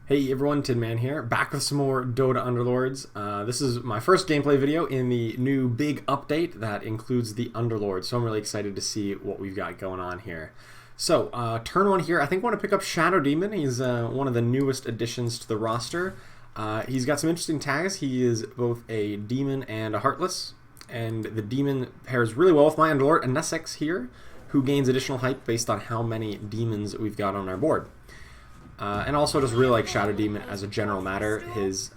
Hey everyone, Tin Man here, back with some more Dota Underlords. This is my first gameplay video in the new big update that includes the Underlords, so I'm really excited to see what we've got going on here. So, turn one here, I think I want to pick up Shadow Demon. He's one of the newest additions to the roster. He's got some interesting tags. He is both a Demon and a Heartless, and the Demon pairs really well with my Underlord, Nessex here, who gains additional hype based on how many Demons we've got on our board. And also just really like Shadow Demon as a general matter. His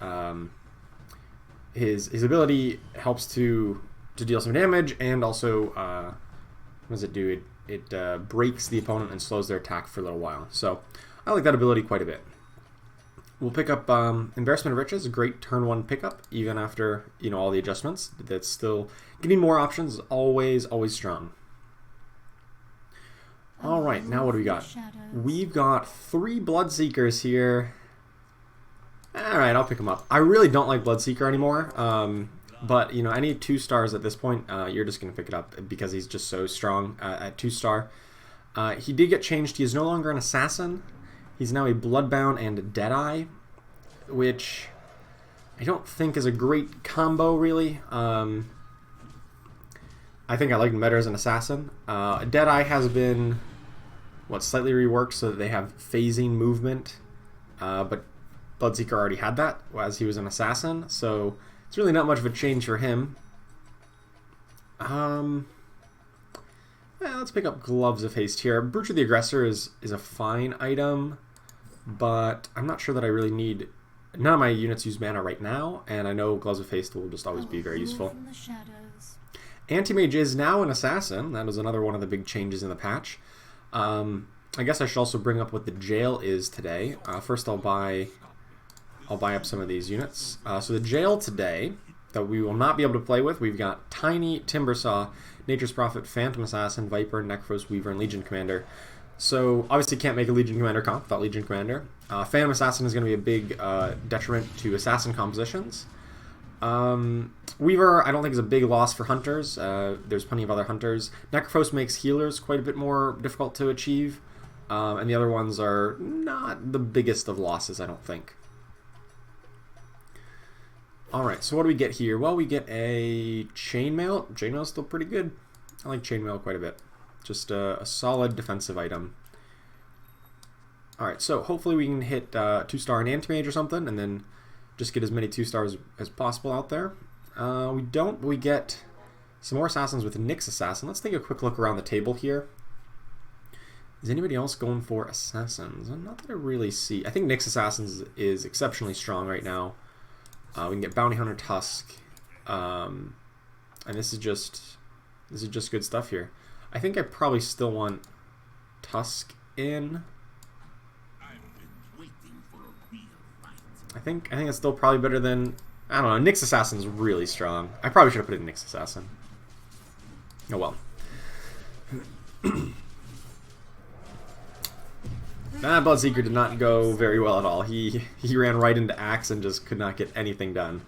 ability helps to deal some damage, and also what does it do? It breaks the opponent and slows their attack for a little while. So I like that ability quite a bit. We'll pick up Embarrassment of Riches, a great turn one pickup, even after all the adjustments. That's still giving more options. Always strong. Alright, now what do we got? We've got 3 Bloodseekers here. Alright, I'll pick them up. I really don't like Bloodseeker anymore, but any 2 stars at this point, you're just going to pick it up because he's just so strong at 2 star. He did get changed. He is no longer an Assassin. He's now a Bloodbound and Deadeye, which I don't think is a great combo, really. I think I like him better as an Assassin. Deadeye has been slightly reworked so that they have phasing movement, but Bloodseeker already had that as he was an Assassin, so it's really not much of a change for him. Let's pick up Gloves of Haste here. Brooch of the Aggressor is a fine item, but I'm not sure that I really need... None of my units use mana right now, and I know Gloves of Haste will just always be very useful. Anti-Mage is now an Assassin. That was another one of the big changes in the patch. I guess I should also bring up what the jail is today. First I'll buy up some of these units. So the jail today, that we will not be able to play with, we've got Tiny, Timbersaw, Nature's Prophet, Phantom Assassin, Viper, Necros, Weaver, and Legion Commander. So obviously can't make a Legion Commander comp without Legion Commander. Phantom Assassin is going to be a big detriment to Assassin compositions. Weaver, I don't think is a big loss for hunters. There's plenty of other hunters. Necrophos makes healers quite a bit more difficult to achieve, and the other ones are not the biggest of losses, I don't think. Alright, so what do we get here? Well, we get a Chainmail. Chainmail is still pretty good. I like Chainmail quite a bit. Just a solid defensive item. Alright, so hopefully we can hit 2-star in Anti-Mage or something, and then just get as many 2-stars as possible out there. We don't, but we get some more Assassins with Nyx Assassin. Let's take a quick look around the table here. Is anybody else going for Assassins? Not that I really see. I think Nyx Assassins is exceptionally strong right now. We can get Bounty Hunter Tusk. And this is just good stuff here. I think I probably still want Tusk in. I think it's still probably better than... I don't know, Nyx Assassin's really strong. I probably should have put it in Nyx Assassin. Oh well. That Bloodseeker did not go very well at all. He ran right into Axe and just could not get anything done.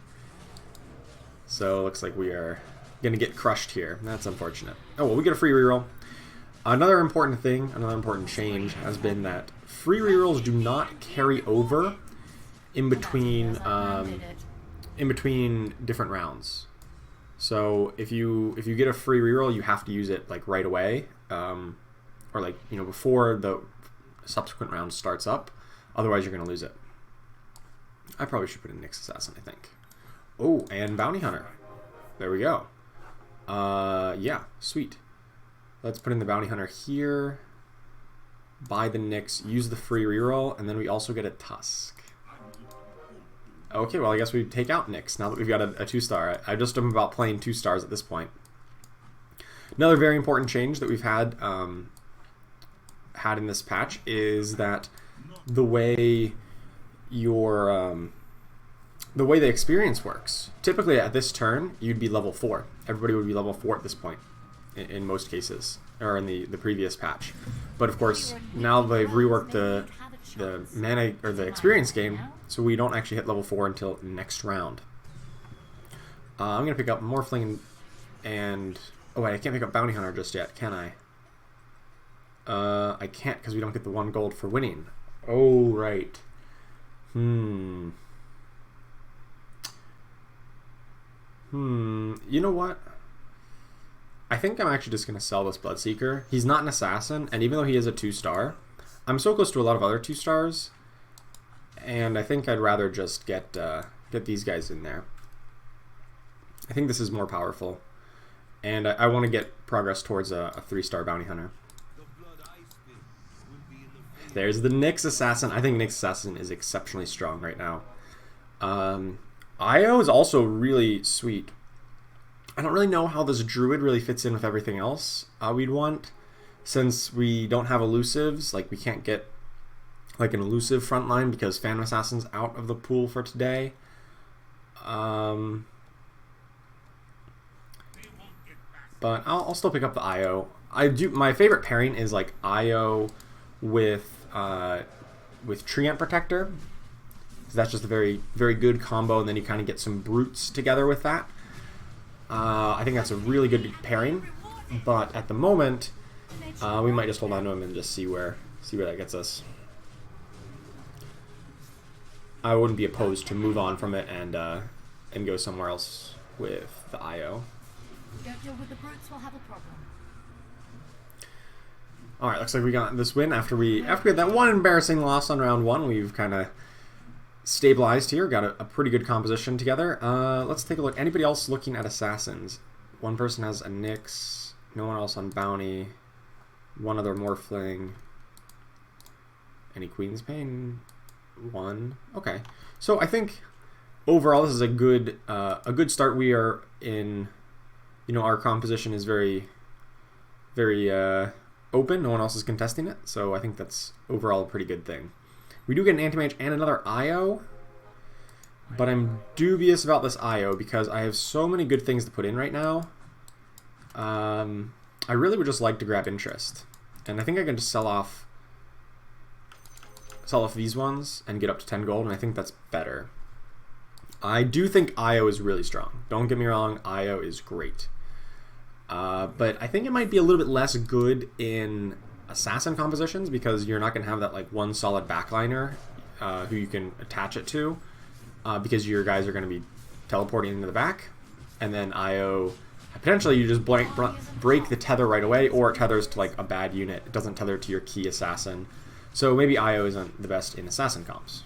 So looks like we are going to get crushed here. That's unfortunate. Oh well, we get a free reroll. Another important thing, another important change has been that free rerolls do not carry over in between different rounds. So if you get a free reroll, you have to use it like right away, or like before the subsequent round starts up. Otherwise, you're gonna lose it. I probably should put in Nyx Assassin, I think. Oh, and Bounty Hunter. There we go. Yeah, sweet. Let's put in the Bounty Hunter here. Buy the Nyx, use the free reroll, and then we also get a Tusk. Okay, well I guess we take out Nyx now that we've got a 2-star. I just am about playing 2 stars at this point. Another very important change that we've had in this patch is that the way the experience works. Typically at this turn you'd be level 4. Everybody would be level 4 at this point in most cases, or in the previous patch. But of course now they've reworked the mana or the experience game, so we don't actually hit level 4 until next round. I'm gonna pick up Morphling and oh wait, I can't pick up Bounty Hunter just yet, can I? I can't because we don't get the 1 gold for winning. Oh right. Hmm. You know what? I think I'm actually just going to sell this Bloodseeker. He's not an assassin, and even though he is a 2-star, I'm so close to a lot of other 2-stars, and I think I'd rather just get these guys in there. I think this is more powerful, and I want to get progress towards a 3-star bounty hunter. There's the Nyx Assassin. I think Nyx Assassin is exceptionally strong right now. Io is also really sweet. I don't really know how this Druid really fits in with everything else we'd want. Since we don't have elusives, like we can't get like an elusive front line because Phantom Assassin's out of the pool for today. But I'll still pick up the Io. My favorite pairing is like Io with Treant Protector. That's just a very, very good combo, and then you kind of get some brutes together with that. I think that's a really good pairing, but at the moment, we might just hold on to him and just see where that gets us. I wouldn't be opposed to move on from it and go somewhere else with the Io. Don't deal with the brutes, we'll have a problem. All right, looks like we got this win after we had that one embarrassing loss on round 1. We've kind of stabilized here, got a pretty good composition together. Let's take a look. Anybody else looking at assassins? One person has a Nyx, no one else on bounty, one other Morphling. Any Queen's Pain? One. Okay, so I think overall this is a good start. We are in, our composition is very, very open. No one else is contesting it, so I think that's overall a pretty good thing. We do get an Anti-Mage and another Io, but I'm dubious about this Io because I have so many good things to put in right now. I really would just like to grab interest, and I think I can just sell off these ones and get up to 10 gold, and I think that's better. I do think Io is really strong. Don't get me wrong, Io is great. But I think it might be a little bit less good in assassin compositions because you're not going to have that like one solid backliner who you can attach it to because your guys are going to be teleporting into the back, and then Io potentially you just break the tether right away, or it tethers to like a bad unit. It doesn't tether to your key assassin, so maybe Io isn't the best in assassin comps.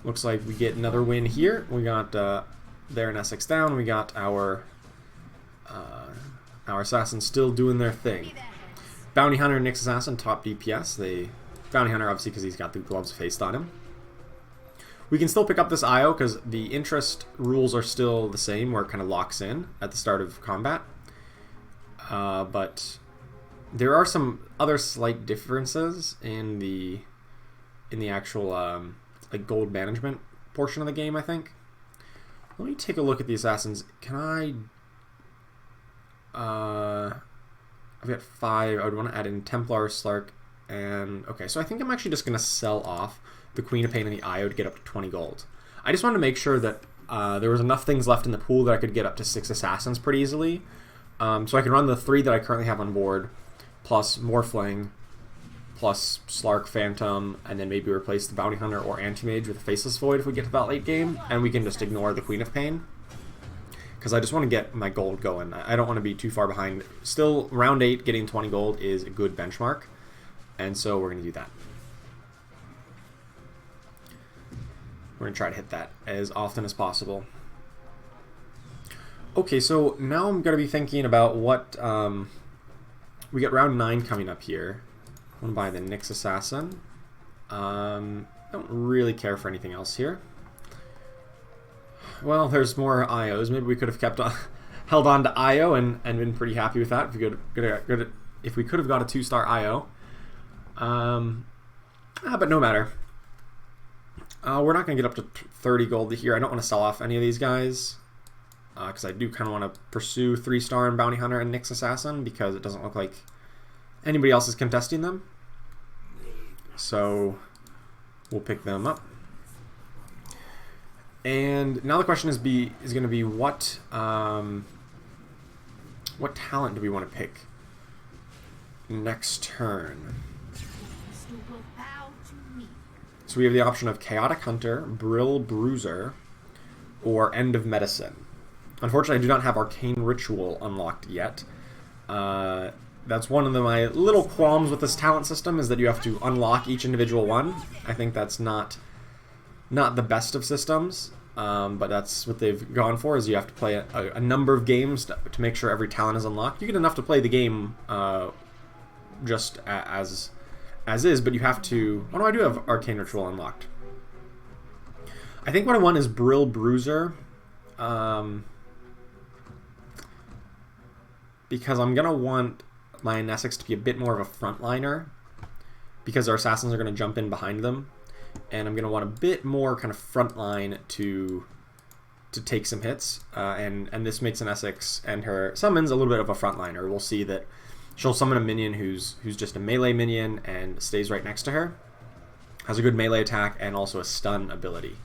Looks like we get another win here. We got there in Essex down. We got our assassins still doing their thing. Bounty Hunter and Nyx Assassin top DPS. Bounty Hunter obviously because he's got the gloves faced on him. We can still pick up this Io because the interest rules are still the same, where it kind of locks in at the start of combat. But there are some other slight differences in the actual like gold management portion of the game, I think. Let me take a look at the assassins. Can I've got 5. I would want to add in Templar, Slark, and okay, so I think I'm actually just going to sell off the Queen of Pain and the Io to get up to 20 gold. I just wanted to make sure that there was enough things left in the pool that I could get up to 6 assassins pretty easily. So I can run the 3 that I currently have on board, plus Morphling, plus Slark, Phantom, and then maybe replace the Bounty Hunter or Anti-Mage with a Faceless Void if we get to that late game, and we can just ignore the Queen of Pain. Because I just want to get my gold going. I don't want to be too far behind. Still, round 8, getting 20 gold is a good benchmark, and so we're going to do that. We're going to try to hit that as often as possible. Okay, so now I'm going to be thinking about what... we got round 9 coming up here. I'm going to buy the Nyx Assassin. I don't really care for anything else here. Well, there's more Ios. Maybe we could have held on to Io and been pretty happy with that if we could have got a 2-star Io. But no matter. We're not going to get up to 30 gold here. I don't want to sell off any of these guys because I do kind of want to pursue 3-star and Bounty Hunter and Nyx Assassin because it doesn't look like anybody else is contesting them. So we'll pick them up. And now the question is going to be what What talent do we want to pick next turn? Crystal will bow to me. So we have the option of Chaotic Hunter, Brill Bruiser, or End of Medicine. Unfortunately, I do not have Arcane Ritual unlocked yet. That's one of my little qualms with this talent system, is that you have to unlock each individual one. I think that's not the best of systems, but that's what they've gone for, is you have to play a number of games to make sure every talent is unlocked. You get enough to play the game just as is, but you have to... Oh no, I do have Arcane Ritual unlocked. I think what I want is Brill Bruiser, because I'm going to want my Essex to be a bit more of a frontliner, because our assassins are going to jump in behind them, and I'm going to want a bit more kind of frontline to take some hits, and this makes an Essex and her summons a little bit of a frontliner. We'll see that she'll summon a minion who's just a melee minion and stays right next to her, has a good melee attack and also a stun ability.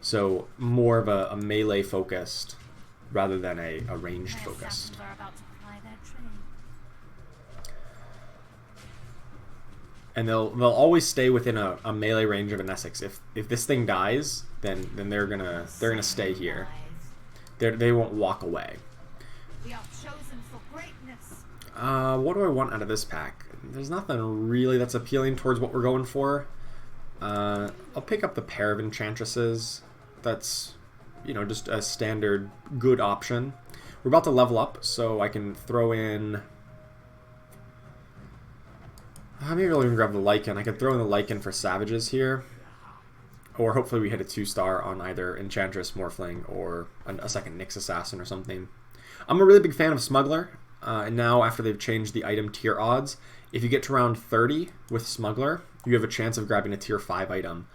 So more of a melee focused rather than a ranged focused. Are about to ply their trade. And they'll always stay within a melee range of an Essex. If this thing dies, then they're gonna stay here. They won't walk away. We are chosen for greatness. What do I want out of this pack? There's nothing really that's appealing towards what we're going for. I'll pick up the pair of enchantresses. That's, you know, just a standard good option. We're about to level up, so I can throw in... maybe I'll even grab the Lycan. I could throw in the Lycan for Savages here. Or hopefully we hit a 2-star on either Enchantress, Morphling, or a second Nyx Assassin or something. I'm a really big fan of Smuggler. And now, after they've changed the item tier odds, if you get to round 30 with Smuggler, you have a chance of grabbing a tier 5 item.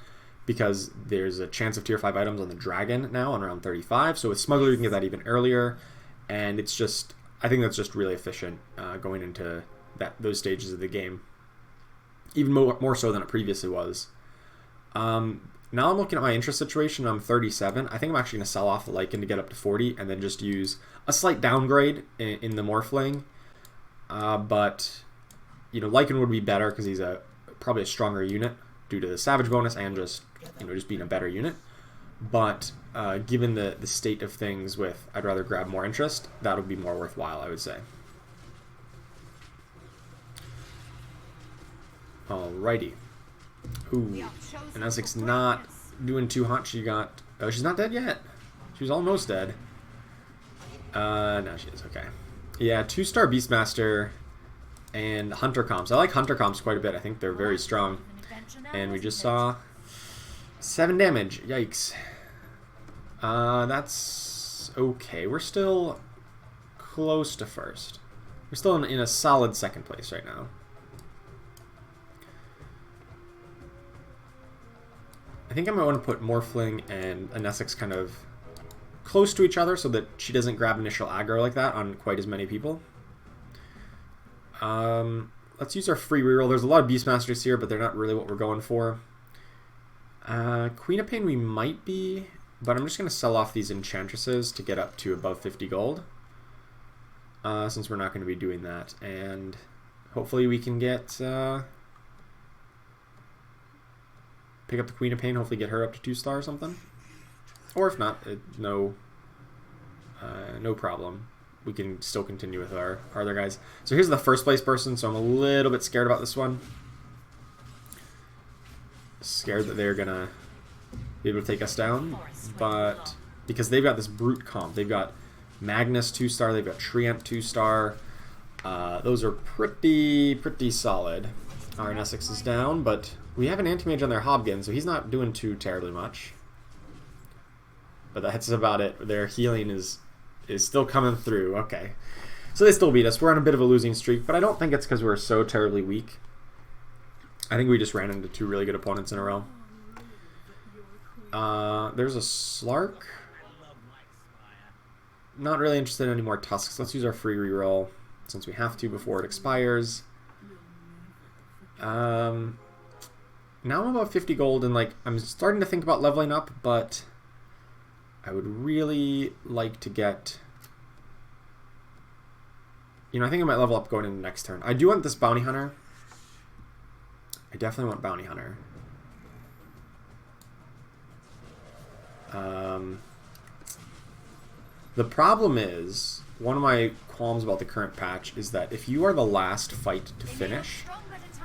Because there's a chance of tier 5 items on the Dragon now on round 35. So with Smuggler, you can get that even earlier. And it's just... I think that's just really efficient going into those stages of the game. Even more so than it previously was. Now I'm looking at my interest situation. I'm 37. I think I'm actually going to sell off the Lycan to get up to 40 and then just use a slight downgrade in the Morphling. But, you know, Lycan would be better because he's probably a stronger unit due to the Savage bonus and just, you know, just being a better unit. But given the state of things with I'd rather grab more interest, that would be more worthwhile, I would say. Alrighty. Ooh, and Essex not doing too hot. She got... Oh, she's not dead yet. She was almost dead. Now she is. Okay. Yeah, 2-star Beastmaster and Hunter comps. I like Hunter comps quite a bit. I think they're very strong. And we just saw 7 damage. Yikes. That's okay. We're still close to first. We're still in a solid second place right now. I think I might want to put Morphling and an Essex kind of close to each other so that she doesn't grab initial aggro like that on quite as many people. Let's use our free reroll. There's a lot of Beastmasters here, but they're not really what we're going for. Queen of Pain we might be, but I'm just going to sell off these Enchantresses to get up to above 50 gold. Since we're not going to be doing that. And hopefully we can get... pick up the Queen of Pain, hopefully get her up to 2-star or something. Or if not, no problem. We can still continue with our other guys. So here's the first place person, so I'm a little bit scared about this one. Scared that they're going to be able to take us down. But because they've got this Brute comp. They've got Magnus 2-star, they've got Treant 2-star. Those are pretty solid. Our Essex is down, but... We have an anti-mage on their Hobgin, so he's not doing too terribly much. But that's about it. Their healing is still coming through. Okay. So they still beat us. We're on a bit of a losing streak, but I don't think it's because we're so terribly weak. I think we just ran into 2 really good opponents in a row. There's a Slark. Not really interested in any more Tusks. Let's use our free reroll since we have to before it expires. Now I'm about 50 gold, and like I'm starting to think about leveling up, but I would really like to get You know, I think I might level up going into the next turn. I do want this Bounty Hunter. I definitely want Bounty Hunter. The problem is, one of my qualms about the current patch is that if you are the last fight to finish,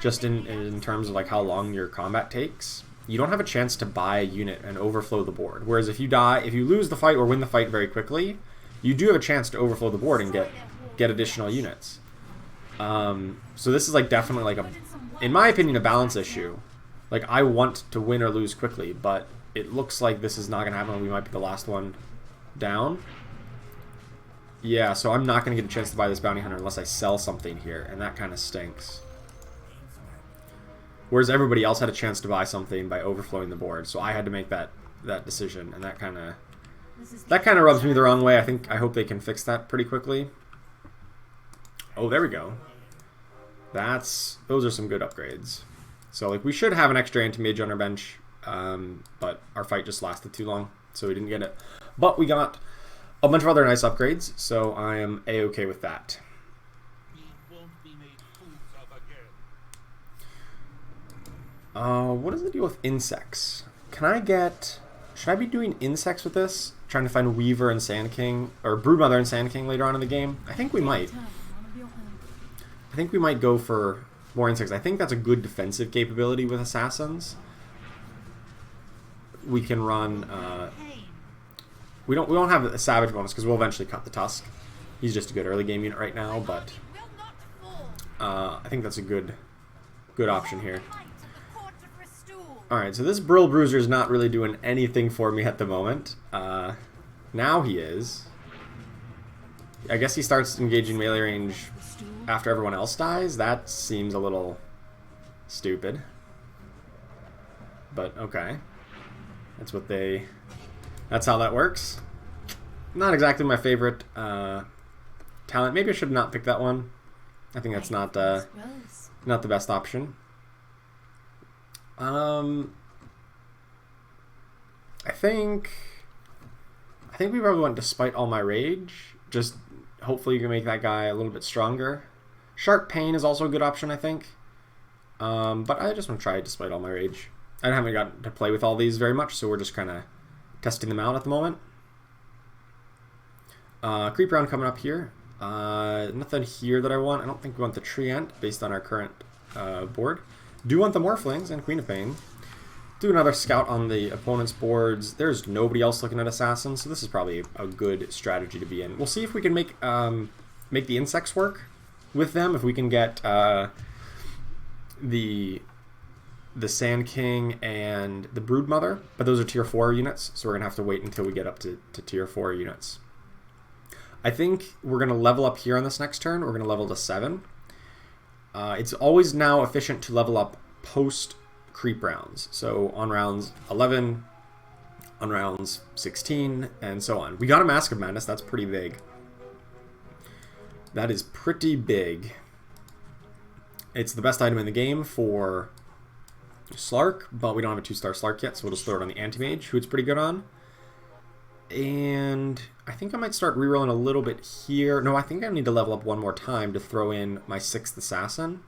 just in terms of like how long your combat takes, you don't have a chance to buy a unit and overflow the board. Whereas if you lose the fight or win the fight very quickly, you do have a chance to overflow the board and get additional units. So this is like definitely like in my opinion, a balance issue. Like I want to win or lose quickly, but it looks like this is not going to happen. We might be the last one down. Yeah, so I'm not going to get a chance to buy this Bounty Hunter unless I sell something here, and that kind of stinks. Whereas everybody else had a chance to buy something by overflowing the board, so I had to make that decision, and that kind of rubs me the wrong way. I hope they can fix that pretty quickly. Oh, there we go. Those are some good upgrades. So like we should have an extra anti-mage on our bench, but our fight just lasted too long, so we didn't get it. But we got a bunch of other nice upgrades, so I am a-okay with that. What is the deal with insects? Should I be doing insects with this? Trying to find Weaver and Sand King, or Broodmother and Sand King later on in the game? I think we might. I think we might go for more insects. I think that's a good defensive capability with assassins. We can run. We don't have a savage bonus because we'll eventually cut the tusk. He's just a good early game unit right now, but I think that's a good option here. Alright, so this Brill Bruiser is not really doing anything for me at the moment. Now he is. I guess he starts engaging melee range after everyone else dies. That seems a little stupid. But okay. That's how that works. Not exactly my favorite talent. Maybe I should not pick that one. I think that's not the best option. I think we probably went Despite All My Rage. Just hopefully you can make that guy a little bit stronger. Sharp Pain is also a good option, I think. But I just want to try Despite All My Rage. I haven't gotten to play with all these very much, so we're just kind of testing them out at the moment. Creep round coming up here. Nothing here that I want. I don't think we want the Treant based on our current board. Do want the Morphlings and Queen of Pain. Do another scout on the opponent's boards. There's nobody else looking at Assassins, so this is probably a good strategy to be in. We'll see if we can make the insects work with them. If we can get the Sand King and the Broodmother, but those are tier 4 units, so we're going to have to wait until we get up to tier 4 units. I think we're going to level up here on this next turn. We're going to level to 7. It's always now efficient to level up post creep rounds. So on rounds 11, on rounds 16, and so on. We got a Mask of Madness. That's pretty big. That is pretty big. It's the best item in the game for Slark, but we don't have a 2-star Slark yet, so we'll just throw it on the Anti-Mage, who it's pretty good on. And I think I might start rerolling a little bit here. No, I think I need to level up one more time to throw in my 6th Assassin.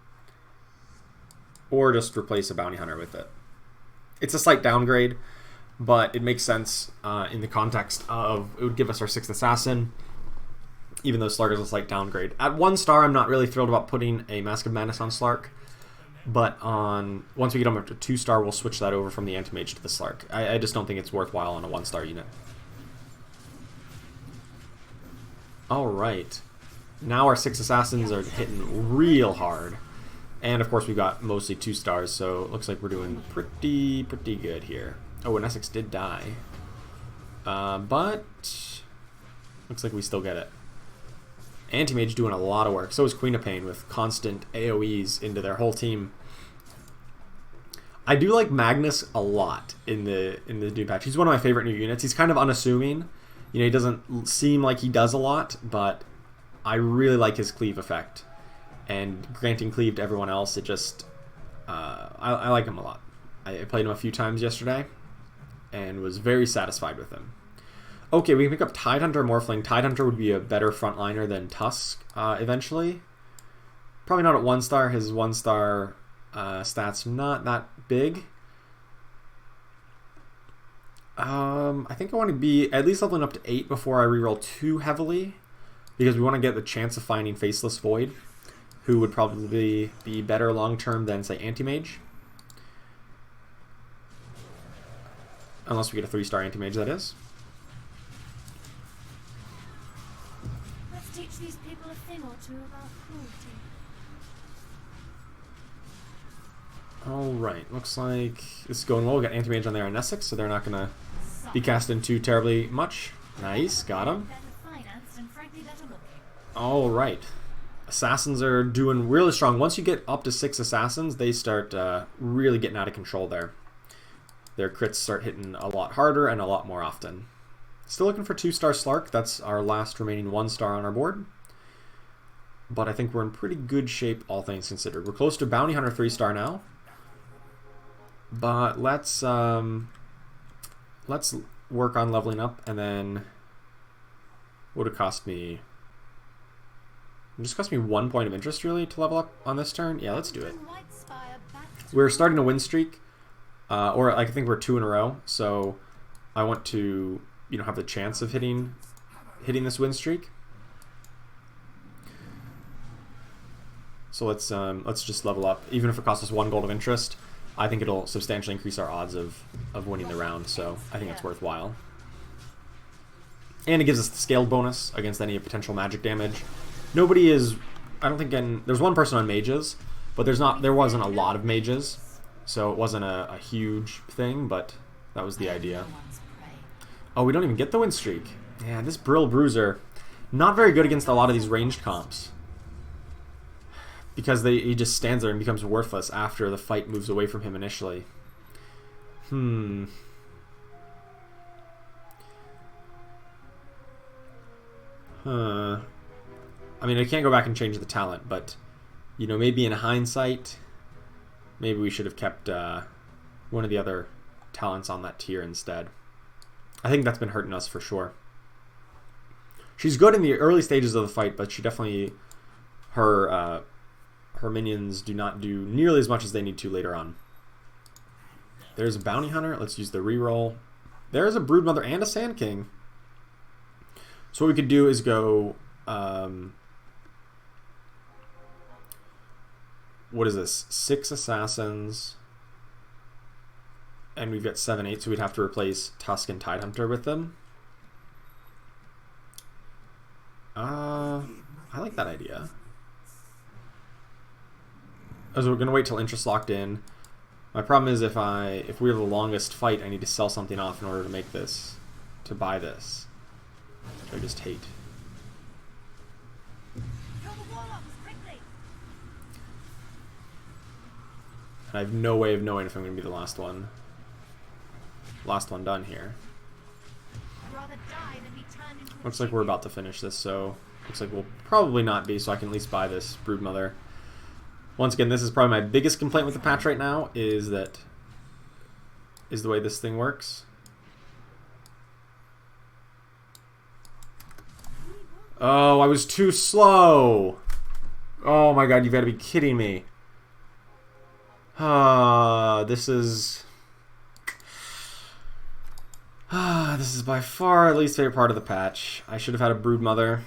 Or just replace a Bounty Hunter with it. It's a slight downgrade, but it makes sense in the context of it would give us our 6th Assassin, even though Slark is a slight downgrade. At 1 star, I'm not really thrilled about putting a Mask of Madness on Slark. But once we get him up to 2-star, we'll switch that over from the Anti-Mage to the Slark. I just don't think it's worthwhile on a 1-star unit. Alright. Now our 6 Assassins are hitting real hard. And of course we've got mostly 2 stars, so it looks like we're doing pretty good here. Oh, and Essex did die. But looks like we still get it. Anti-Mage doing a lot of work. So is Queen of Pain with constant AoEs into their whole team. I do like Magnus a lot in the new patch. He's one of my favorite new units. He's kind of unassuming. You know, he doesn't seem like he does a lot, but I really like his cleave effect. And granting cleave to everyone else, it just... I like him a lot. I played him a few times yesterday and was very satisfied with him. Okay, we can pick up Tidehunter, Morphling. Tidehunter would be a better frontliner than Tusk eventually. Probably not at 1 star. His 1 star stats not that big. I think I want to be at least leveling up to 8 before I reroll too heavily, because we want to get the chance of finding Faceless Void, who would probably be better long-term than, say, Anti-Mage. Unless we get a 3-star Anti-Mage, that is. Let's teach these people a thing or two about cruelty. Alright, looks like this is going well. We got Anti-Mage on there on Essex, so they're not going to be casting too terribly much. Nice, got him. Alright. Assassins are doing really strong. Once you get up to 6 Assassins, they start really getting out of control there. Their crits start hitting a lot harder and a lot more often. Still looking for 2-star Slark. That's our last remaining 1-star on our board. But I think we're in pretty good shape, all things considered. We're close to Bounty Hunter 3-star now. But let's work on leveling up, and then what would it cost me? It just cost me 1 point of interest really to level up on this turn. Yeah, let's do it. We're starting a win streak, or I think we're 2 in a row. So I want to, have the chance of hitting this win streak. So let's just level up, even if it costs us 1 gold of interest. I think it'll substantially increase our odds of winning the round, so I think it's worthwhile. And it gives us the scaled bonus against any potential magic damage. Nobody is, I don't think, there's 1 person on mages, but there wasn't a lot of mages, so it wasn't a huge thing, but that was the idea. Oh, we don't even get the win streak. Yeah, this Brill Bruiser, not very good against a lot of these ranged comps. Because he just stands there and becomes worthless after the fight moves away from him initially. I mean, I can't go back and change the talent, but, maybe in hindsight, maybe we should have kept one of the other talents on that tier instead. I think that's been hurting us for sure. She's good in the early stages of the fight, but she definitely, her minions do not do nearly as much as they need to later on. There's a Bounty Hunter. Let's use the reroll. There's a Broodmother and a Sand King. So what we could do is go... what is this? 6 Assassins. And we've got 7-8, so we'd have to replace Tusk and Tidehunter with them. I like that idea. So we're going to wait till interest locked in. My problem is if we have the longest fight, I need to sell something off in order to make this, to buy this. Which I just hate. And I have no way of knowing if I'm going to be the last one. Last one done here. Looks like we're about to finish this, so looks like we'll probably not be, so I can at least buy this Broodmother. Once again, this is probably my biggest complaint with the patch right now, is the way this thing works. Oh, I was too slow. Oh my god, you've got to be kidding me. This is by far the least favorite part of the patch. I should have had a Broodmother,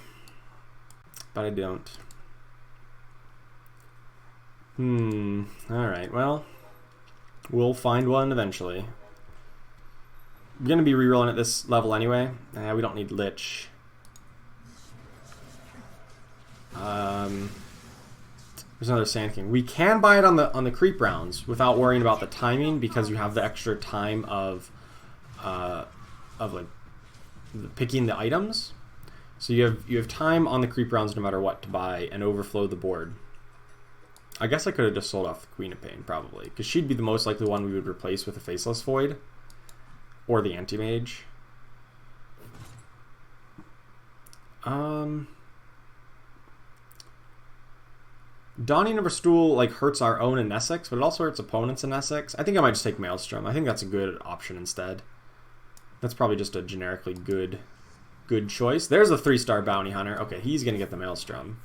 but I don't. Alright, well, we'll find one eventually. We're going to be rerolling at this level anyway. We don't need Lich. There's another Sand King. We can buy it on the creep rounds without worrying about the timing, because you have the extra time of like picking the items. So you have time on the creep rounds no matter what to buy and overflow the board. I guess I could have just sold off the Queen of Pain, probably, because she'd be the most likely one we would replace with a Faceless Void, or the Anti-Mage. Dawning of a Stool hurts our own in Essex, but it also hurts opponents in Essex. I think I might just take Maelstrom. I think that's a good option instead. That's probably just a generically good Good choice. There's a 3-star bounty hunter. Okay, he's going to get the Maelstrom.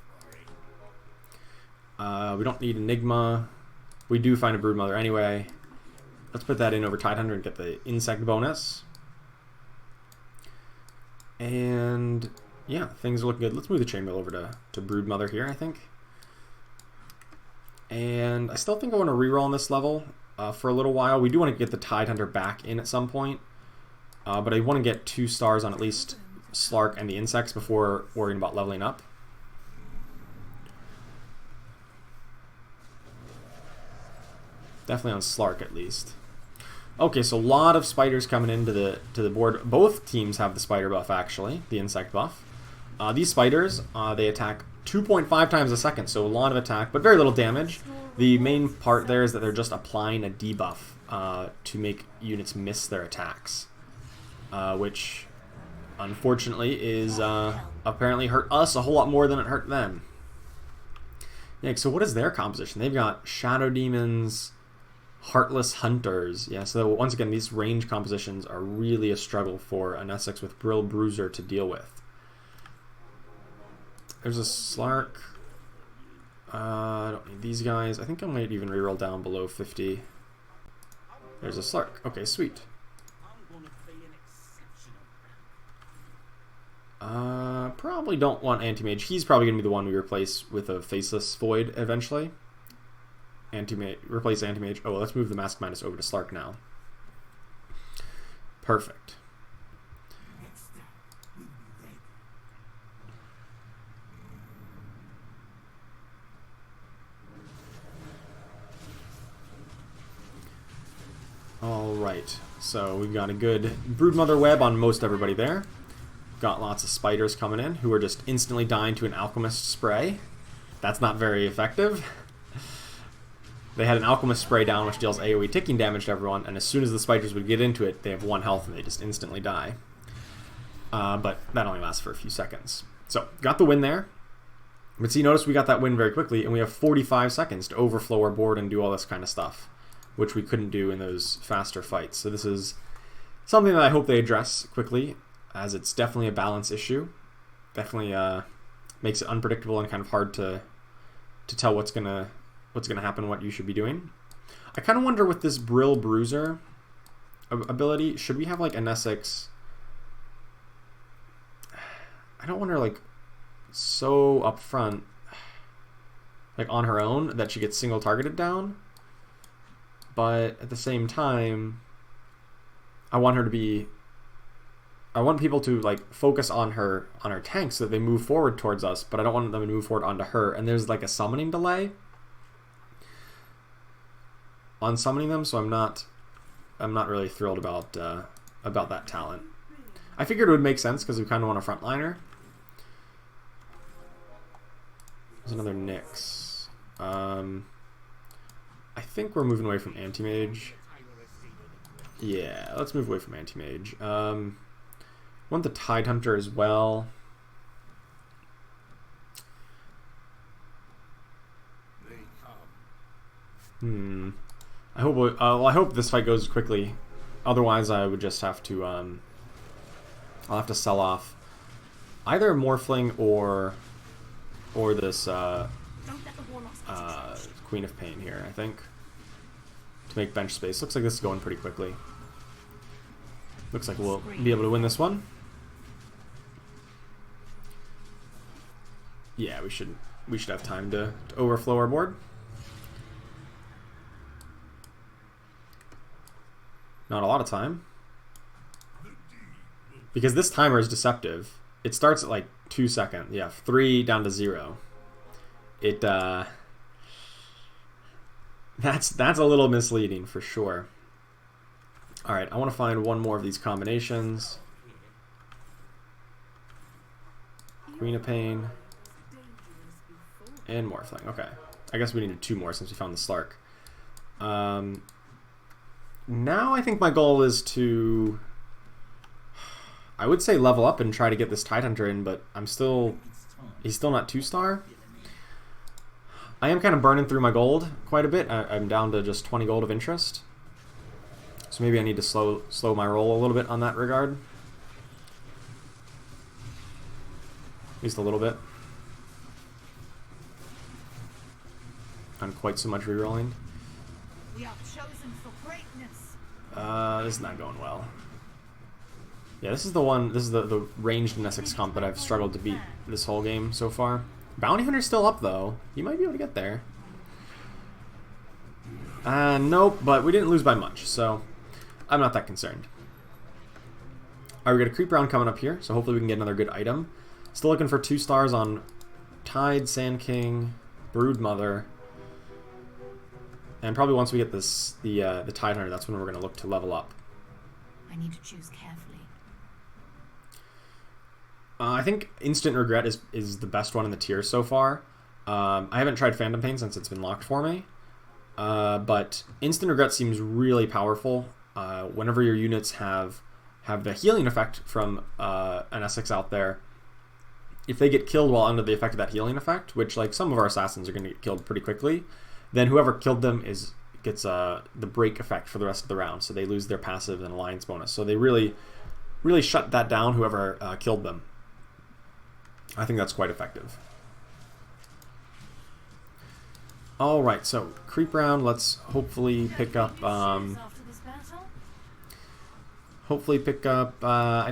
We don't need Enigma. We do find a Broodmother anyway. Let's put that in over Tidehunter and get the insect bonus. And yeah, things are looking good. Let's move the Chainmail over to Broodmother here, I think. And I still think I want to reroll on this level for a little while. We do want to get the Tidehunter back in at some point. But I want to get 2 stars on at least Slark and the insects before worrying about leveling up. Definitely on Slark at least. Okay, so a lot of spiders coming into the board. Both teams have the spider buff, actually, the insect buff. These spiders, they attack 2.5 times a second, so a lot of attack, but very little damage. The main part there is that they're just applying a debuff to make units miss their attacks, which unfortunately is apparently hurt us a whole lot more than it hurt them. Yeah, so what is their composition? They've got Shadow Demons, Heartless Hunters. Yeah, so once again, these range compositions are really a struggle for an Essex with Brill Bruiser to deal with. There's a Slark. I don't need these guys. I think I might even reroll down below 50. There's a Slark. Okay, sweet. Probably don't want Anti-Mage. He's probably going to be the one we replace with a Faceless Void eventually. Replace Anti-Mage. Oh, well, let's move the Mask Madness over to Slark now. Perfect. Alright, so we've got a good Broodmother web on most everybody there. Got lots of spiders coming in who are just instantly dying to an Alchemist spray. That's not very effective. They had an Alchemist spray down which deals AoE ticking damage to everyone, and as soon as the spiders would get into it, they have 1 health and they just instantly die. But that only lasts for a few seconds. So, got the win there. But see, notice we got that win very quickly, and we have 45 seconds to overflow our board and do all this kind of stuff, which we couldn't do in those faster fights. So this is something that I hope they address quickly, as it's definitely a balance issue. Definitely makes it unpredictable and kind of hard to tell what's gonna happen, what you should be doing. I kind of wonder with this Brill Bruiser ability, should we have like an Essex? I don't wonder like so up front, like on her own, that she gets single targeted down. But at the same time, I want people to like focus on her tanks so that they move forward towards us, but I don't want them to move forward onto her. And there's like a summoning delay on summoning them, so I'm not really thrilled about that talent. I figured it would make sense because we kind of want a frontliner. There's another Nyx. I think we're moving away from Anti-Mage. Yeah, let's move away from Anti-Mage. Want the Tidehunter as well. I hope this fight goes quickly. Otherwise, I would just have to I'll have to sell off either Morphling or this Queen of Pain here, I think, to make bench space. Looks like this is going pretty quickly. Looks like we'll be able to win this one. Yeah, we should have time to overflow our board. Not a lot of time, because this timer is deceptive. It starts at like 2 seconds. Yeah, 3 down to 0. It that's a little misleading for sure. All right, I want to find one more of these combinations. Queen of Pain and Morphling. Okay, I guess we needed 2 more since we found the Slark. Now I think my goal is to, I would say, level up and try to get this Tidehunter in, but he's still not 2-star. I am kind of burning through my gold quite a bit. I'm down to just 20 gold of interest. So maybe I need to slow my roll a little bit on that regard. At least a little bit. Not quite so much rerolling. We are chosen for greatness. This is not going well. Yeah, this is the one. This is the ranged in Essex comp that I've struggled to beat this whole game so far. Bounty Hunter's still up though. You might be able to get there. Nope, but we didn't lose by much, so I'm not that concerned. Alright, we got a creep round coming up here, so hopefully we can get another good item. Still looking for 2 stars on Tide, Sand King, Brood Mother. And probably once we get this the Tide Hunter, that's when we're going to look to level up. I need to choose carefully. I think Instant Regret is the best one in the tier so far. I haven't tried Phantom Pain since it's been locked for me. But Instant Regret seems really powerful. Whenever your units have the healing effect from an Essex out there, if they get killed while under the effect of that healing effect, which like some of our assassins are going to get killed pretty quickly, then whoever killed them gets the break effect for the rest of the round, so they lose their passive and alliance bonus. So they really shut that down, whoever killed them. I think that's quite effective. Alright, so creep round, let's hopefully pick up I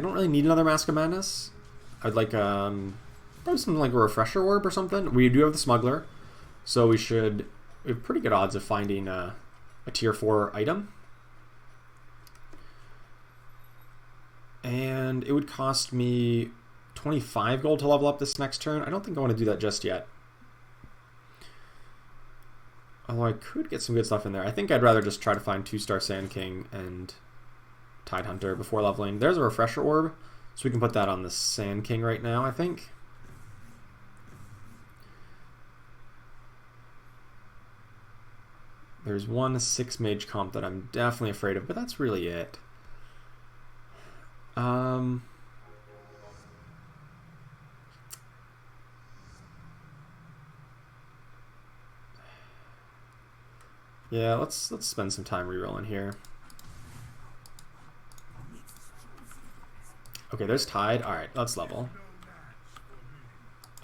don't really need another Mask of Madness. I'd like probably something like a Refresher Orb or something. We do have the Smuggler, so we have pretty good odds of finding a tier 4 item. And it would cost me 25 gold to level up this next turn. I don't think I want to do that just yet. Although I could get some good stuff in there. I think I'd rather just try to find 2-star Sand King and Tide Hunter before leveling. There's a Refresher Orb, so we can put that on the Sand King right now, I think. There's one 6 mage comp that I'm definitely afraid of, but that's really it. Yeah, let's spend some time rerolling here. Okay, there's Tide. All right, let's level.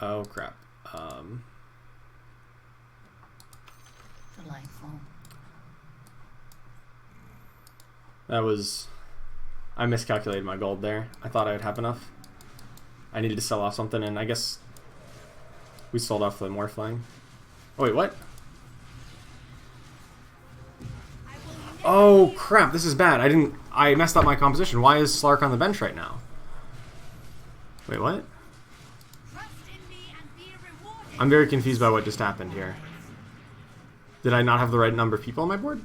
Oh crap. Delightful. I miscalculated my gold there. I thought I would have enough. I needed to sell off something, and I guess we sold off the Morphling. Oh wait, what? Oh crap, this is bad. I messed up my composition. Why is Slark on the bench right now? Wait, what? I'm very confused by what just happened here. Did I not have the right number of people on my board?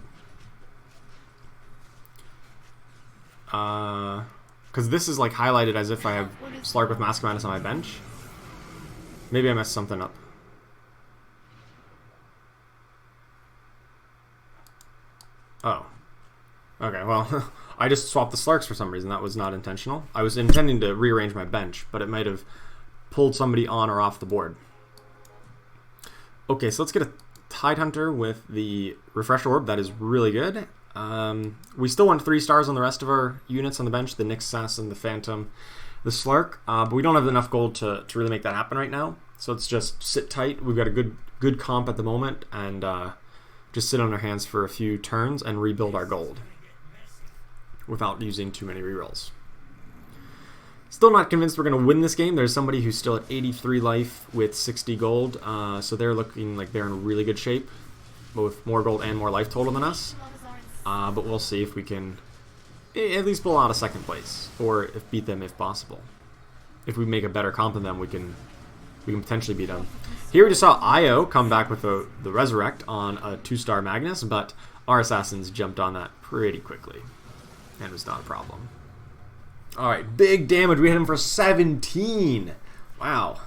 Because this is like highlighted as if I have Slark with Mask of Madness on my bench. Maybe I messed something up. Oh. Okay, well, I just swapped the Slarks for some reason. That was not intentional. I was intending to rearrange my bench, but it might have pulled somebody on or off the board. Okay, so let's get a Tide Hunter with the Refresher Orb. That is really good. We still want 3 stars on the rest of our units on the bench. The Nyx Assassin, the Phantom, the Slark. But we don't have enough gold to really make that happen right now. So let's just sit tight. We've got a good comp at the moment. And just sit on our hands for a few turns and rebuild our gold without using too many rerolls. Still not convinced we're going to win this game. There's somebody who's still at 83 life with 60 gold. So they're looking like they're in really good shape. Both more gold and more life total than us. But we'll see if we can at least pull out a second place. Or beat them if possible. If we make a better comp than them, we can potentially beat them. Here we just saw Io come back with the Resurrect on a 2-star Magnus. But our assassins jumped on that pretty quickly. And it was not a problem. Alright, big damage. We hit him for 17. Wow.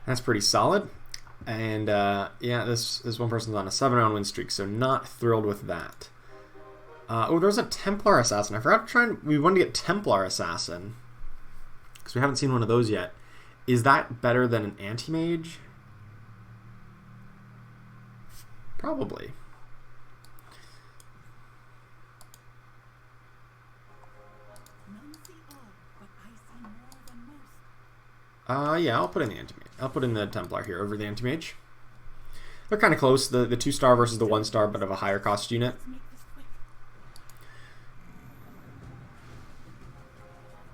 That's pretty solid. And yeah, this one person's on a 7-round win streak, so not thrilled with that. Oh, there's a Templar Assassin. I forgot to try and... We wanted to get Templar Assassin. Because we haven't seen one of those yet. Is that better than an Anti-Mage? Probably. Yeah, I'll put in the anti-mage. I'll put in the Templar here over the anti-mage. They're kind of close, the 2-star versus the 1-star, but of a higher cost unit.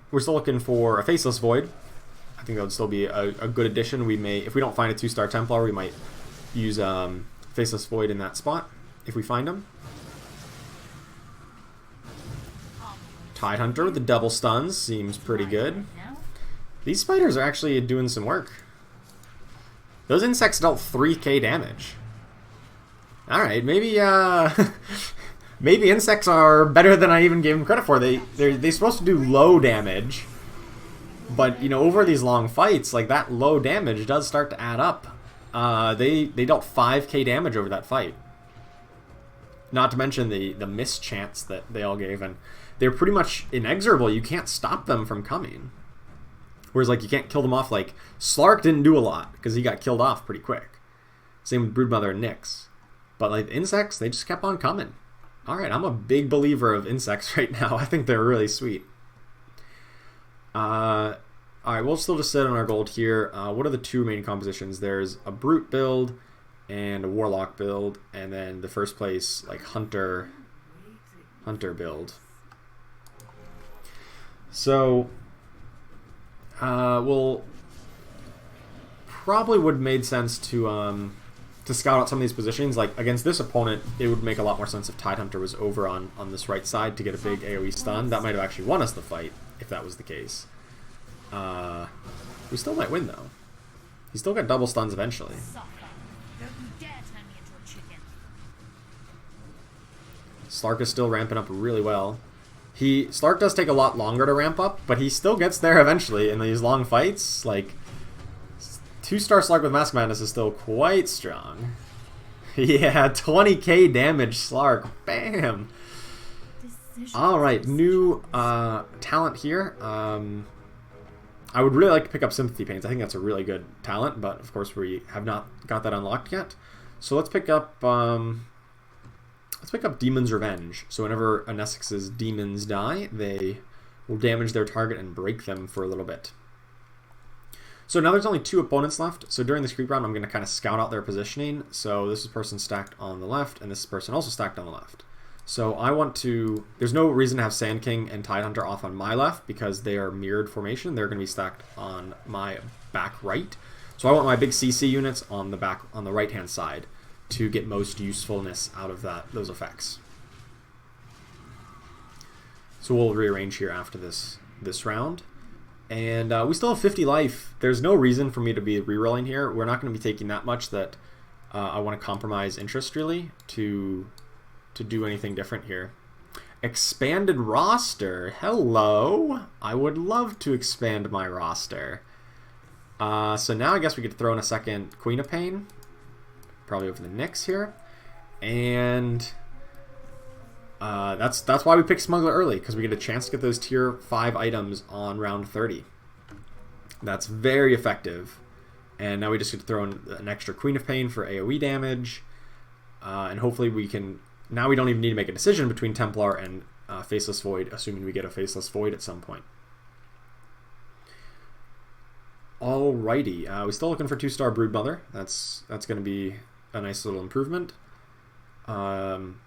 We're still looking for a Faceless Void. I think that would still be a good addition. We may, if we don't find a 2-star Templar, we might use Faceless Void in that spot if we find them. Tidehunter with the double stuns seems pretty good. These spiders are actually doing some work. Those insects dealt 3k damage. Alright, maybe maybe insects are better than I even gave them credit for. They're supposed to do low damage. But, you know, over these long fights, like, that low damage does start to add up. They dealt 5k damage over that fight. Not to mention the miss chance that they all gave, and they're pretty much inexorable. You can't stop them from coming. Whereas, like, you can't kill them off. Like, Slark didn't do a lot because he got killed off pretty quick. Same with Broodmother and Nyx. But, like, insects, they just kept on coming. Alright, I'm a big believer of insects right now. I think they're really sweet. Alright, we'll still just sit on our gold here. What are the two remaining compositions? There's a Brute build and a Warlock build. And then the first place, like, Hunter build. So... well, probably would have made sense to scout out some of these positions. Like, against this opponent, it would make a lot more sense if Tidehunter was over on this right side to get a big AoE stun. That might have actually won us the fight, if that was the case. We still might win, though. He's still got double stuns eventually. Slark is still ramping up really well. Slark does take a lot longer to ramp up, but he still gets there eventually in these long fights. Like, 2-star Slark with Mask Madness is still quite strong. Yeah, 20k damage Slark. Bam! Alright, new talent here. I would really like to pick up Sympathy Pains. I think that's a really good talent, but of course we have not got that unlocked yet. So let's pick up Demon's Revenge. So whenever an Essex's demons die, they will damage their target and break them for a little bit. So now there's only 2 opponents left. So during this creep round, I'm going to kind of scout out their positioning. So this is person stacked on the left, and this is person also stacked on the left. So I want to... There's no reason to have Sand King and Tidehunter off on my left because they are mirrored formation. They're going to be stacked on my back right. So I want my big CC units on the right-hand side to get most usefulness out of those effects. So we'll rearrange here after this round. And we still have 50 life. There's no reason for me to be rerolling here. We're not going to be taking that much that I want to compromise interest really to do anything different here. Expanded roster. Hello. I would love to expand my roster. So now I guess we could throw in a second Queen of Pain. Probably over the Nyx here. And that's why we picked Smuggler early, because we get a chance to get those tier 5 items on round 30. That's very effective. And now we just get to throw in an extra Queen of Pain for AoE damage. And hopefully we can... Now we don't even need to make a decision between Templar and Faceless Void, assuming we get a Faceless Void at some point. Alrighty, we're still looking for 2-star Broodmother. That's going to be a nice little improvement. But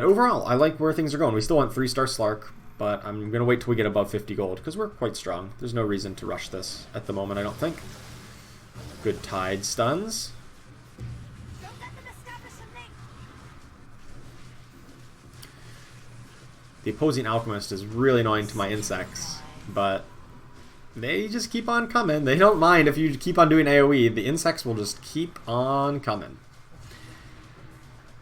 overall, I like where things are going. We still want 3-star Slark, but I'm going to wait till we get above 50 gold, because we're quite strong. There's no reason to rush this at the moment, I don't think. Good Tide stuns. The opposing Alchemist is really annoying to my insects, but they just keep on coming. They don't mind if you keep on doing AoE. The insects will just keep on coming.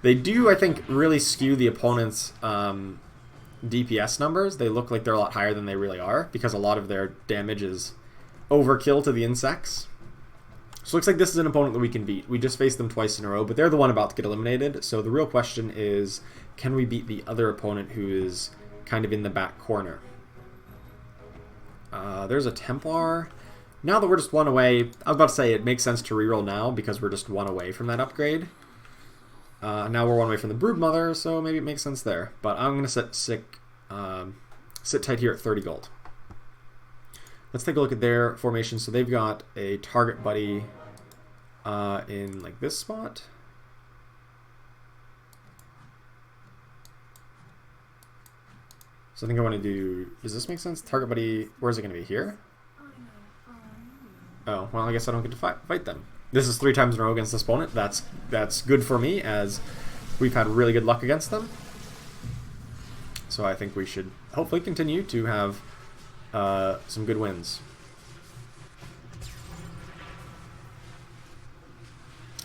They do, I think, really skew the opponent's DPS numbers. They look like they're a lot higher than they really are, because a lot of their damage is overkill to the insects. So it looks like this is an opponent that we can beat. We just faced them twice in a row, but they're the one about to get eliminated. So the real question is, can we beat the other opponent who is kind of in the back corner? There's a Templar. Now that we're just 1 away, I was about to say it makes sense to reroll now because we're just 1 away from that upgrade. Now we're 1 away from the Broodmother, so maybe it makes sense there. But I'm going to sit tight here at 30 gold. Let's take a look at their formation. So they've got a target buddy in like this spot. So I think I want to do, does this make sense? Target buddy, where is it going to be? Here? Oh, well, I guess I don't get to fight them. This is 3 times in a row against this opponent. That's good for me, as we've had really good luck against them. So I think we should hopefully continue to have some good wins.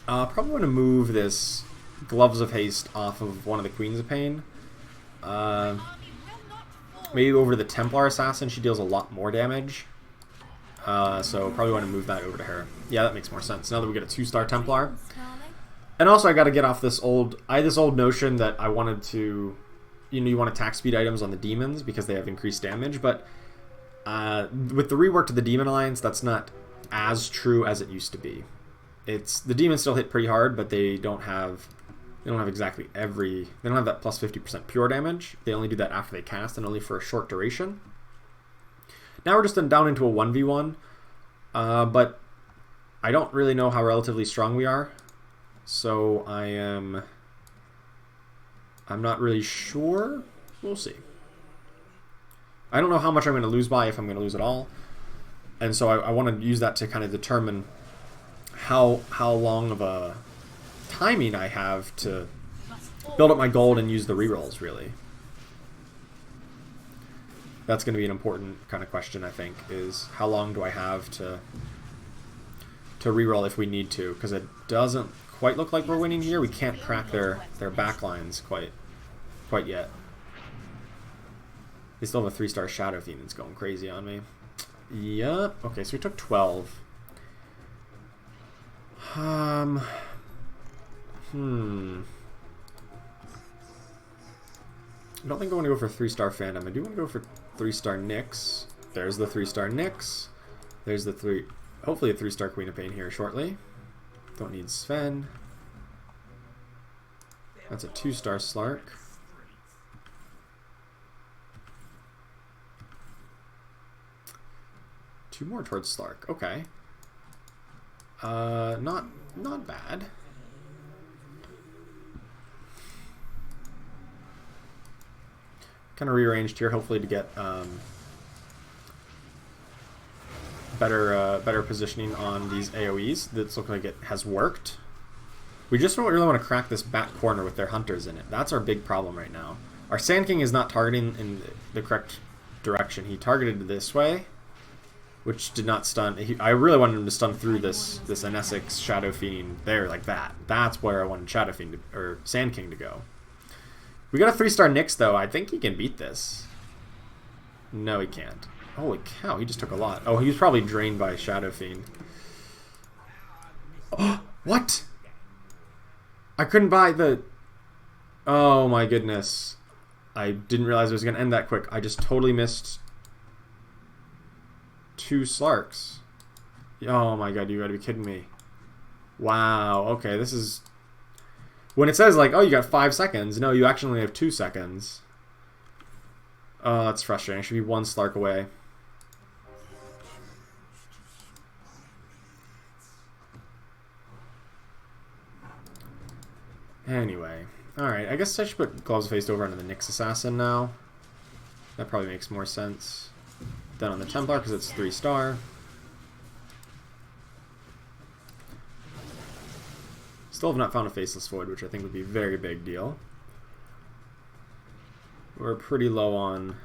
Probably want to move this Gloves of Haste off of one of the Queens of Pain. Maybe over the Templar Assassin. She deals a lot more damage. So probably want to move that over to her. Yeah, that makes more sense. Now that we get a 2-star Templar. And also I got to get off this old... I had this old notion that I wanted to... You know, you want attack speed items on the demons because they have increased damage, but with the rework to the Demon Alliance, that's not as true as it used to be. The demons still hit pretty hard, but they don't have exactly every... They don't have that plus 50% pure damage. They only do that after they cast and only for a short duration. Now we're just down into a 1v1, but I don't really know how relatively strong we are, so I'm not really sure. We'll see. I don't know how much I'm going to lose by, if I'm going to lose at all, and so I want to use that to kind of determine how long of a timing I have to build up my gold and use the rerolls, really. That's going to be an important kind of question, I think, is how long do I have to reroll if we need to, because it doesn't quite look like we're winning here. We can't crack their backlines quite yet. They still have a 3-star Shadow Fiend that's going crazy on me. Yep. Okay, so we took 12. I don't think I want to go for 3-star Phantom. I do want to go for 3-star Nyx. There's the 3-star Nyx. There's the hopefully a 3-star Queen of Pain here shortly. Don't need Sven. That's a 2-star Slark. Two more towards Slark. Okay. Not bad. Kind of rearranged here, hopefully to get better positioning on these AoEs. That's looking like it has worked. We just don't really want to crack this back corner with their hunters in it. That's our big problem right now. Our Sand King is not targeting in the correct direction. He targeted this way, which did not stun. I really wanted him to stun through this Anesix Shadow Fiend there, like that. That's where I wanted Shadow Fiend or Sand King to go. We got a 3-star Nyx, though. I think he can beat this. No, he can't. Holy cow, he just took a lot. Oh, he was probably drained by Shadow Fiend. Oh, what? I couldn't buy the... Oh my goodness. I didn't realize it was going to end that quick. I just totally missed 2 Slarks. Oh my god, you gotta be kidding me. Wow, okay, this is... When it says, like, oh, you got 5 seconds, no, you actually only have 2 seconds. Oh, that's frustrating. I should be 1 Slark away. Anyway. Alright, I guess I should put Gloves of Haste over onto the Nyx Assassin now. That probably makes more sense than on the Templar, because it's 3-star. Still have not found a Faceless Void, which I think would be a very big deal. We're pretty low on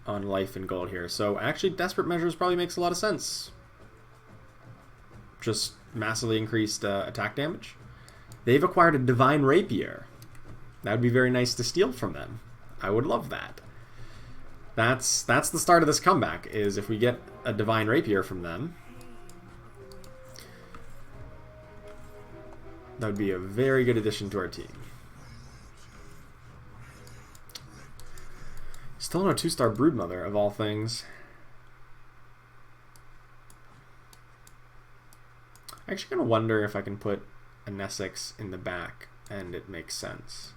life and gold here, so actually Desperate Measures probably makes a lot of sense. Just massively increased attack damage. They've acquired a Divine Rapier. That would be very nice to steal from them. I would love that. That's the start of this comeback, is if we get a Divine Rapier from them. That would be a very good addition to our team. Still no 2-star Broodmother, of all things. I actually kind of wonder if I can put a Nesix in the back and it makes sense.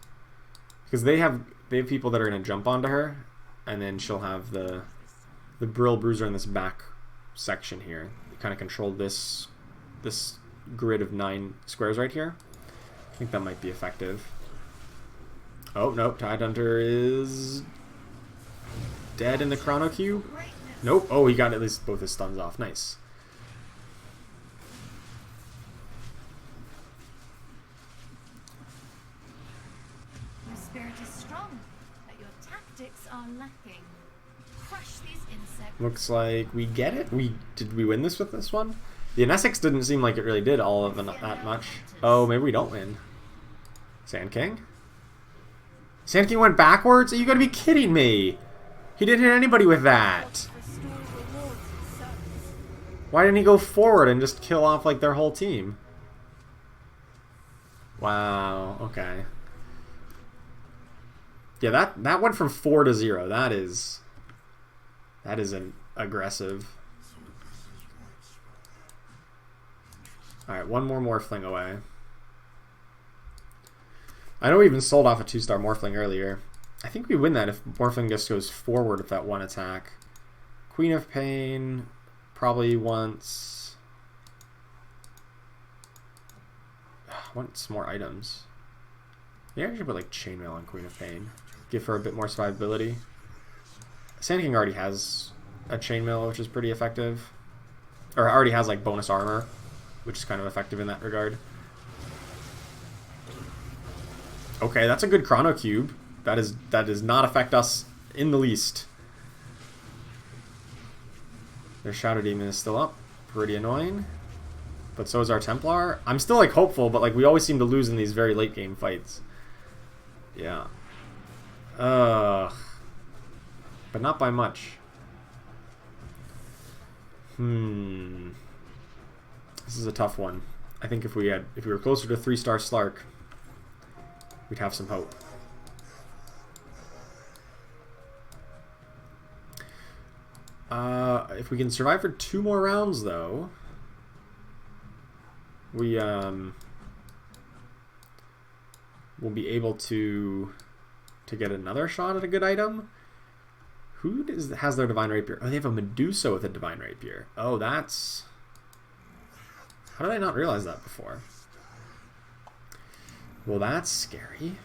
Because they have people that are going to jump onto her, and then she'll have the Brill Bruiser in this back section here. They kind of control this grid of 9 squares right here. I think that might be effective. Oh, nope. Tidehunter is dead in the Chrono Cube. Nope. Oh, he got at least both his stuns off. Nice. Your spirit is strong, but your tactics are lacking. Crush these insects. Looks like we get it. Did we win this with this one? The Inesix didn't seem like it really did all of that much. Oh, maybe we don't win. Sand King? Sand King went backwards? Are you gonna be kidding me? He didn't hit anybody with that. Why didn't he go forward and just kill off like their whole team? Wow, okay. Yeah, that went from 4 to 0. That is an aggressive. Alright, one more Morphling away. I know we even sold off a 2-star Morphling earlier. I think we win that if Morphling just goes forward with that one attack. Queen of Pain probably wants more items. Yeah, I should put like Chainmail on Queen of Pain. Give her a bit more survivability. Sand King already has a Chainmail, which is pretty effective. Or already has like bonus armor, which is kind of effective in that regard. Okay, that's a good Chrono Cube. That does not affect us in the least. Their Shadow Demon is still up. Pretty annoying. But so is our Templar. I'm still like hopeful, but like we always seem to lose in these very late game fights. Yeah. But not by much. This is a tough one. I think if we were closer to 3-star Slark, we'd have some hope. If we can survive for 2 more rounds, though, we'll be able to get another shot at a good item. Who has their Divine Rapier? Oh, they have a Medusa with a Divine Rapier. Oh, that's... How did I not realize that before? Well, that's scary.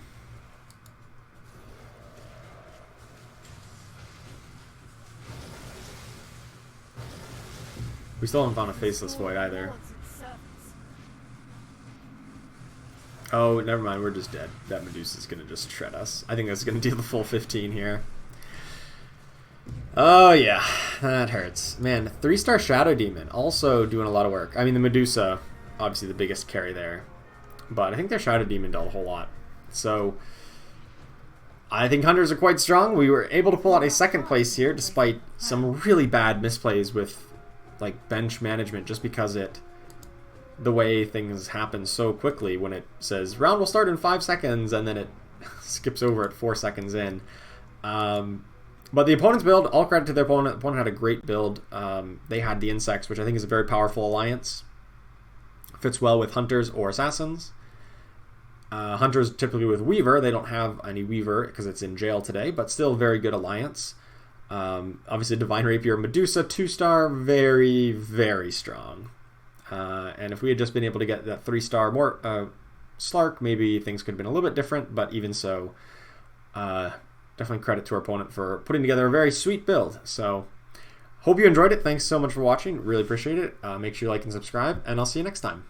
We still haven't found a Faceless Void either. Oh, never mind. We're just dead. That Medusa's going to just shred us. I think that's going to deal the full 15 here. Oh, yeah. That hurts. Man, 3-star Shadow Demon. Also doing a lot of work. I mean, the Medusa, obviously the biggest carry there. But I think their Shadow Demon dealt a whole lot. So, I think Hunters are quite strong. We were able to pull out a 2nd place here, despite some really bad misplays with like bench management, just because the way things happen so quickly when it says round will start in 5 seconds and then it skips over at 4 seconds in. But the opponent's build, all credit to their opponent. The opponent had a great build. They had the Insects, which I think is a very powerful alliance. Fits well with Hunters or Assassins. Hunters typically with Weaver. They don't have any Weaver because it's in jail today, but still very good alliance. Obviously Divine Rapier, Medusa, 2-star, very, very strong. And if we had just been able to get that 3-star more Slark, maybe things could have been a little bit different, but even so, definitely credit to our opponent for putting together a very sweet build. So, hope you enjoyed it. Thanks so much for watching. Really appreciate it. Make sure you like and subscribe, and I'll see you next time.